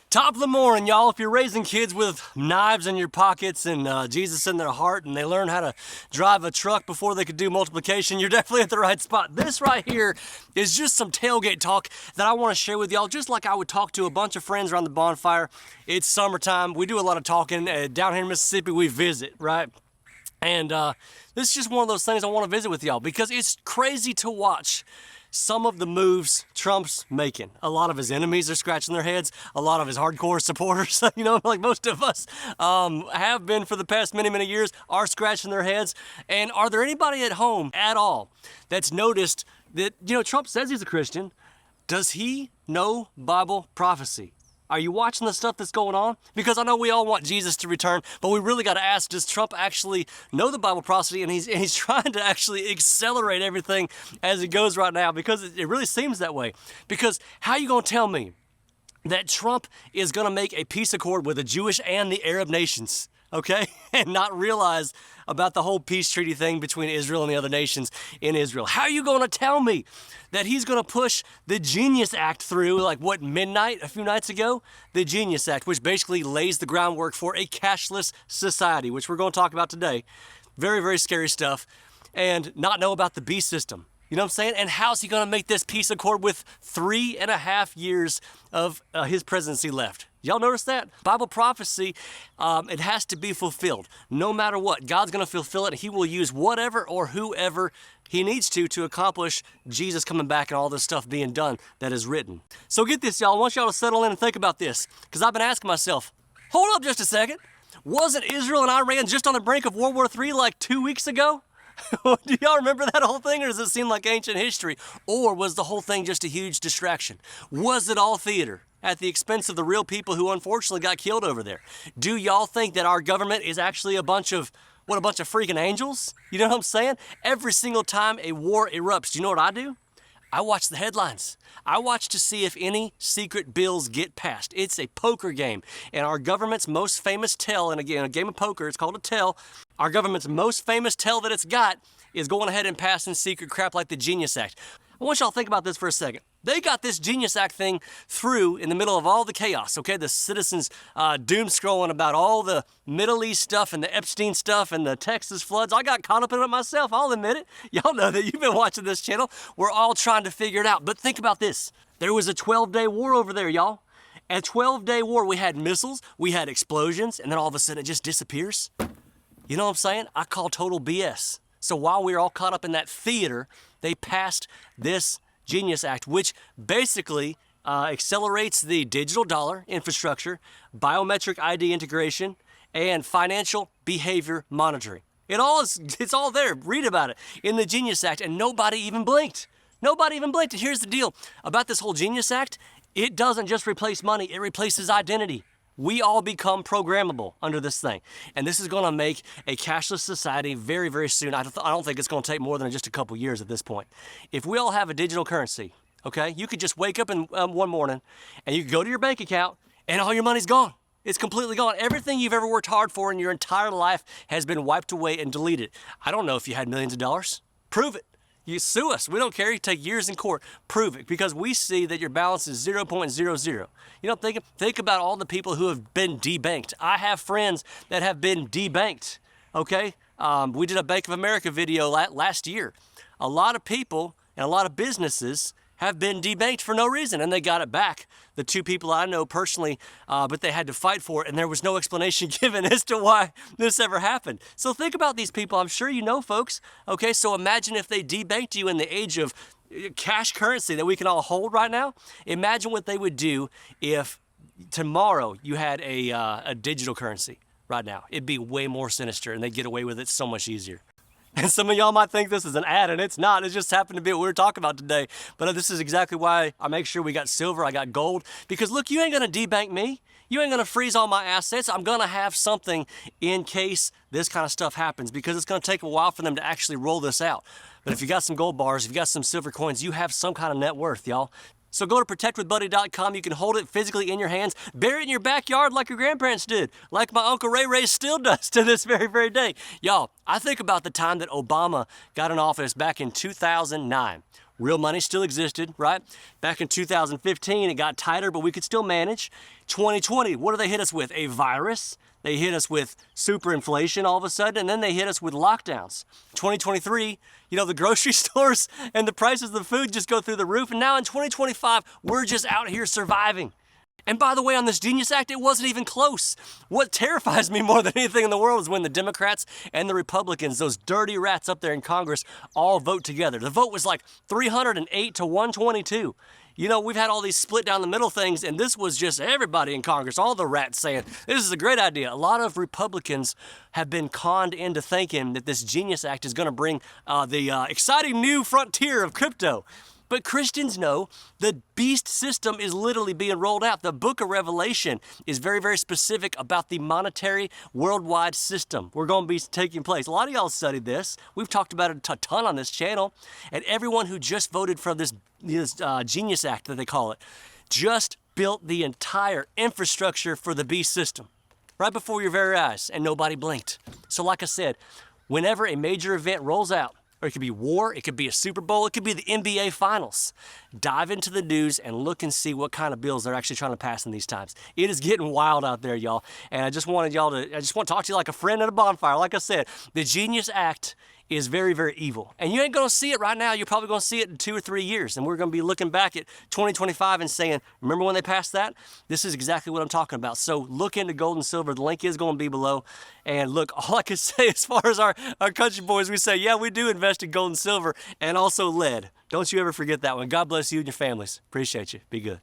Top of the morning, y'all. If you're raising kids with knives in your pockets and Jesus in their heart, and they learn how to drive a truck before they could do multiplication, you're definitely at the right spot. This right here is just some tailgate talk that I want to share with y'all, just like I would talk to a bunch of friends around the bonfire. It's summertime. We do a lot of talking. Down here in Mississippi, we visit, right? And this is just one of those things I want to visit with y'all because it's crazy to watch some of the moves Trump's making. A lot of his enemies are scratching their heads. A lot of his hardcore supporters, like most of us have been for the past many years, are scratching their heads. And are there anybody at home at all that's noticed that, Trump says he's a Christian. Does he know Bible prophecy? Are you watching the stuff that's going on? Because I know we all want Jesus to return, but we really got to ask, does Trump actually know the Bible prophecy? And he's trying to actually accelerate everything as it goes right now, because it really seems that way. Because how are you going to tell me that Trump is going to make a peace accord with the Jewish and the Arab nations, okay, and not realize about the whole peace treaty thing between Israel and the other nations in Israel? How are you going to tell me that he's going to push the Genius Act through, midnight a few nights ago? The Genius Act, which basically lays the groundwork for a cashless society, which we're going to talk about today. Very, very scary stuff. And not know about the B system. You know what I'm saying? And how's he going to make this peace accord with 3.5 years of his presidency left? Y'all notice that? Bible prophecy, it has to be fulfilled. No matter what, God's going to fulfill it. He will use whatever or whoever he needs to accomplish Jesus coming back and all this stuff being done that is written. So get this, y'all. I want y'all to settle in and think about this, because I've been asking myself, hold up just a second. Wasn't Israel and Iran just on the brink of World War III like 2 weeks ago? Do y'all remember that whole thing, or does it seem like ancient history? Or was the whole thing just a huge distraction? Was it all theater at the expense of the real people who unfortunately got killed over there? Do y'all think that our government is actually a bunch of freaking angels? You know what I'm saying? Every single time a war erupts, do you know what I do? I watch the headlines. I watch to see if any secret bills get passed. It's a poker game. And our government's most famous tell, and again, a game of poker, it's called a tell. Our government's most famous tell that it's got is going ahead and passing secret crap like the Genius Act. I want y'all to think about this for a second. They got this Genius Act thing through in the middle of all the chaos, okay? The citizens doom scrolling about all the Middle East stuff and the Epstein stuff and the Texas floods. I got caught up in it myself, I'll admit it. Y'all know that. You've been watching this channel. We're all trying to figure it out. But think about this. There was a 12-day war over there, y'all. A 12-day war. We had missiles, we had explosions, and then all of a sudden it just disappears. You know what I'm saying? I call total BS. So while we were all caught up in that theater, they passed this Genius Act, which basically accelerates the digital dollar infrastructure, biometric ID integration, and financial behavior monitoring. It's all there. Read about it in the Genius Act, and nobody even blinked. Nobody even blinked. And here's the deal about this whole Genius Act. It doesn't just replace money, it replaces identity. We all become programmable under this thing. And this is going to make a cashless society very, very soon. I don't think it's going to take more than just a couple years at this point. If we all have a digital currency, okay, you could just wake up in one morning and you could go to your bank account and all your money's gone. It's completely gone. Everything you've ever worked hard for in your entire life has been wiped away and deleted. I don't know if you had millions of dollars. Prove it. You sue us. We don't care. You take years in court. Prove it, because we see that your balance is 0.00. Think about all the people who have been debanked. I have friends that have been debanked, okay? We did a Bank of America video last year. A lot of people and a lot of businesses have been debanked for no reason, and they got it back. The two people I know personally, but they had to fight for it, and there was no explanation given as to why this ever happened. So think about these people. I'm sure you know folks. Okay, so imagine if they debanked you in the age of cash currency that we can all hold right now. Imagine what they would do if tomorrow you had a digital currency right now. It'd be way more sinister, and they'd get away with it so much easier. And some of y'all might think this is an ad, and it's not. It just happened to be what we were talking about today. But this is exactly why I make sure we got silver, I got gold. Because look, you ain't going to debank me. You ain't going to freeze all my assets. I'm going to have something in case this kind of stuff happens, because it's going to take a while for them to actually roll this out. But if you got some gold bars, if you got some silver coins, you have some kind of net worth, y'all. So go to protectwithbuddy.com. You can hold it physically in your hands, bury it in your backyard like your grandparents did, like my Uncle Ray still does to this very, very day. Y'all, I think about the time that Obama got in office back in 2009. Real money still existed, right? Back in 2015, it got tighter, but we could still manage. 2020, what do they hit us with? A virus. They hit us with super inflation all of a sudden, and then they hit us with lockdowns. 2023, the grocery stores and the prices of the food just go through the roof. And now in 2025, we're just out here surviving. And by the way, on this Genius Act, it wasn't even close. What terrifies me more than anything in the world is when the Democrats and the Republicans, those dirty rats up there in Congress, all vote together. The vote was like 308 to 122. We've had all these split down the middle things, and this was just everybody in Congress, all the rats saying, this is a great idea. A lot of Republicans have been conned into thinking that this Genius Act is going to bring the exciting new frontier of crypto. But Christians know the beast system is literally being rolled out. The book of Revelation is very, very specific about the monetary worldwide system we're going to be taking place. A lot of y'all studied this. We've talked about it a ton on this channel. And everyone who just voted for this Genius Act, that they call it, just built the entire infrastructure for the beast system right before your very eyes, and nobody blinked. So like I said, whenever a major event rolls out, or it could be war, it could be a Super Bowl, it could be the NBA Finals. Dive into the news and look and see what kind of bills they're actually trying to pass in these times. It is getting wild out there, y'all. And I just want to talk to you like a friend at a bonfire. Like I said, the Genius Act is very, very evil. And you ain't going to see it right now. You're probably going to see it in 2 or 3 years. And we're going to be looking back at 2025 and saying, remember when they passed that? This is exactly what I'm talking about. So look into gold and silver. The link is going to be below. And look, all I can say as far as our country boys, we say, yeah, we do invest in gold and silver and also lead. Don't you ever forget that one. God bless you and your families. Appreciate you. Be good.